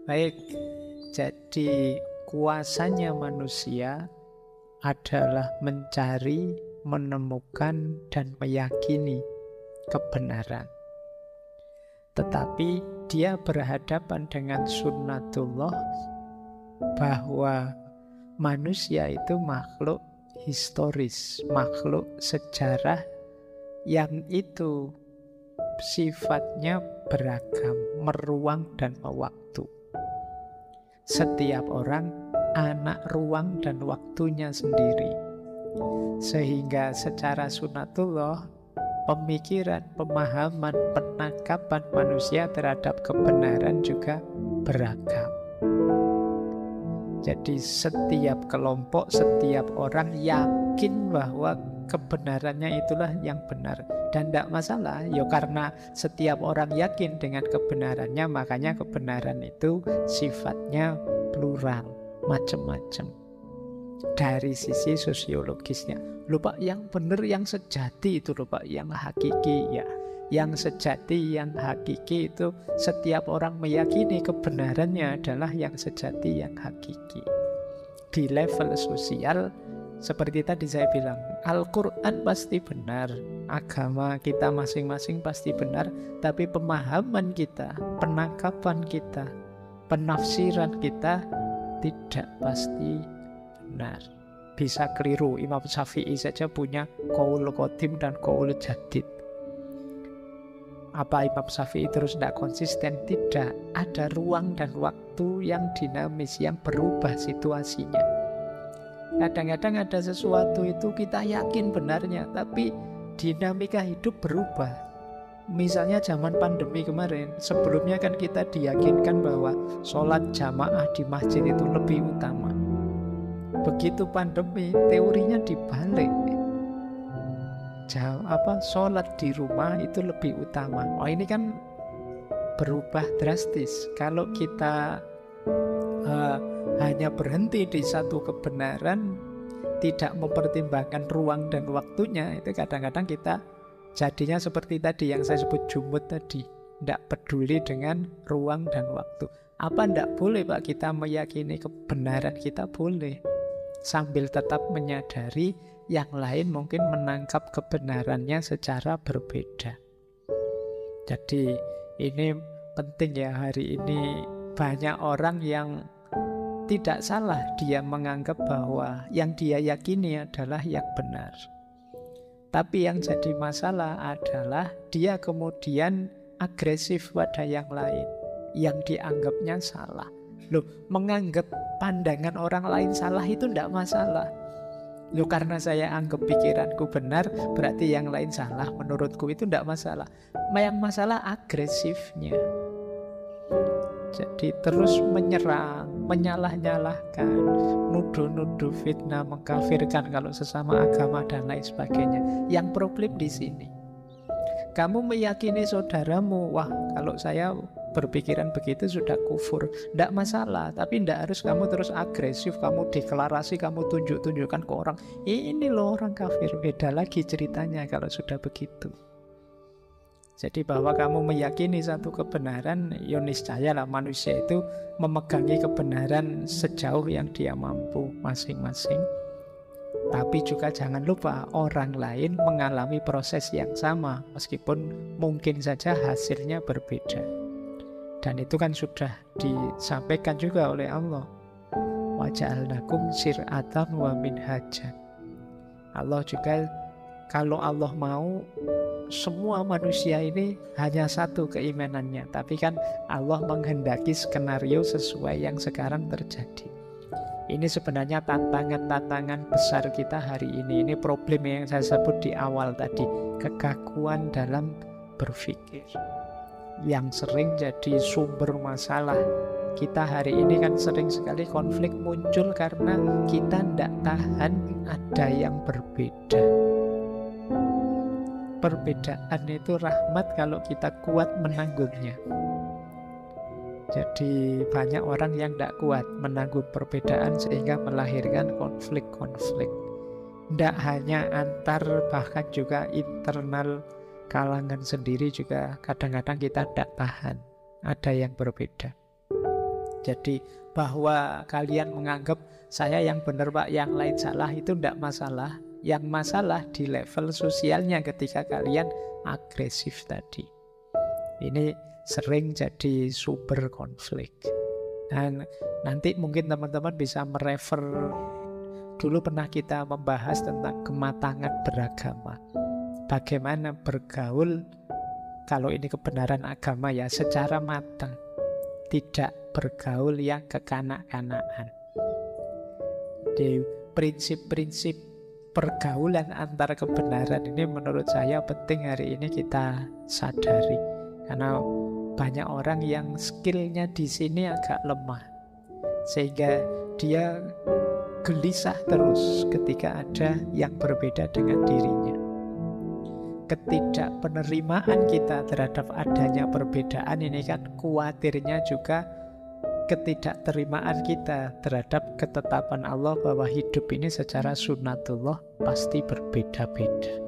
Baik, jadi kuasanya manusia adalah mencari, menemukan, dan meyakini kebenaran. Tetapi dia berhadapan dengan sunnatullah bahwa manusia itu makhluk historis, makhluk sejarah yang itu sifatnya beragam, meruang dan mewaktu. Setiap orang anak ruang dan waktunya sendiri. Sehingga secara sunatullah, pemikiran, pemahaman, penangkapan manusia terhadap kebenaran juga beragam. Jadi setiap kelompok, setiap orang yakin bahwa kebenarannya itulah yang benar. Dan tidak masalah, ya karena setiap orang yakin dengan kebenarannya, makanya kebenaran itu sifatnya plural, macam-macam. Dari sisi sosiologisnya, lupa yang benar, yang sejati itu lupa, yang hakiki ya. Yang sejati, yang hakiki itu setiap orang meyakini kebenarannya adalah yang sejati, yang hakiki. Di level sosial, seperti tadi saya bilang, Al-Quran pasti benar, agama kita masing-masing pasti benar, tapi pemahaman kita, penangkapan kita, penafsiran kita tidak pasti benar. Bisa keliru. Imam Syafi'i saja punya qaul qadim dan qaul jadid. Apa Imam Syafi'i terus tidak konsisten? Tidak. Ada ruang dan waktu yang dinamis, yang berubah situasinya. Kadang-kadang ada sesuatu itu kita yakin benarnya, tapi dinamika hidup berubah. Misalnya zaman pandemi kemarin, sebelumnya kan kita diyakinkan bahwa sholat jamaah di masjid itu lebih utama. Begitu pandemi, teorinya dibalik. Sholat di rumah itu lebih utama. Oh, ini kan berubah drastis. Kalau kita hanya berhenti di satu kebenaran, tidak mempertimbangkan ruang dan waktunya, itu kadang-kadang kita jadinya seperti tadi yang saya sebut jumud tadi. Tidak peduli dengan ruang dan waktu. Apa tidak boleh Pak kita meyakini kebenaran kita? Boleh. Sambil tetap menyadari yang lain mungkin menangkap kebenarannya secara berbeda. Jadi ini penting ya, hari ini banyak orang yang tidak salah dia menganggap bahwa yang dia yakini adalah yang benar. Tapi yang jadi masalah adalah dia kemudian agresif pada yang lain, yang dianggapnya salah. Loh, menganggap pandangan orang lain salah itu tidak masalah. Loh, karena saya anggap pikiranku benar, berarti yang lain salah. Menurutku itu tidak masalah. Yang masalah agresifnya. Jadi terus menyerang, menyalah-nyalahkan, nuduh-nuduh, fitnah, mengkafirkan kalau sesama agama dan lain sebagainya. Yang problem di sini, kamu meyakini saudaramu, wah kalau saya berpikiran begitu sudah kufur. Tidak masalah, tapi tidak harus kamu terus agresif, kamu deklarasi, kamu tunjuk-tunjukkan ke orang, ini loh orang kafir. Beda lagi ceritanya kalau sudah begitu. Jadi bahwa kamu meyakini satu kebenaran, ya niscayalah manusia itu memegangi kebenaran sejauh yang dia mampu masing-masing. Tapi juga jangan lupa orang lain mengalami proses yang sama, meskipun mungkin saja hasilnya berbeda. Dan itu kan sudah disampaikan juga oleh Allah. Wa ja'alnakum syir'atan wa minhajan. Allah juga, kalau Allah mau, semua manusia ini hanya satu keimanannya, tapi kan Allah menghendaki skenario sesuai yang sekarang terjadi. Ini sebenarnya tantangan-tantangan besar kita hari ini. Ini problem yang saya sebut di awal tadi, kekakuan dalam berpikir, yang sering jadi sumber masalah. Kita hari ini kan sering sekali konflik muncul karena kita tidak tahan ada yang berbeda. Perbedaan itu rahmat kalau kita kuat menanggungnya. Jadi banyak orang yang tidak kuat menanggung perbedaan sehingga melahirkan konflik-konflik. Tidak hanya antar, bahkan juga internal kalangan sendiri juga kadang-kadang kita tidak tahan ada yang berbeda. Jadi bahwa kalian menganggap saya yang benar Pak, yang lain salah, itu tidak masalah. Yang masalah di level sosialnya ketika kalian agresif tadi. Ini sering jadi sumber konflik. Dan nanti mungkin teman-teman bisa merefer, dulu pernah kita membahas tentang kematangan beragama. Bagaimana bergaul, kalau ini kebenaran agama ya, secara matang. Tidak bergaul yang kekanak-kanakan. Di prinsip-prinsip pergaulan antar kebenaran ini menurut saya penting hari ini kita sadari. Karena banyak orang yang skillnya di sini agak lemah. Sehingga dia gelisah terus ketika ada yang berbeda dengan dirinya. Ketidakpenerimaan kita terhadap adanya perbedaan ini kan khawatirnya juga ketidakterimaan kita terhadap ketetapan Allah bahwa hidup ini secara sunnatullah pasti berbeda-beda.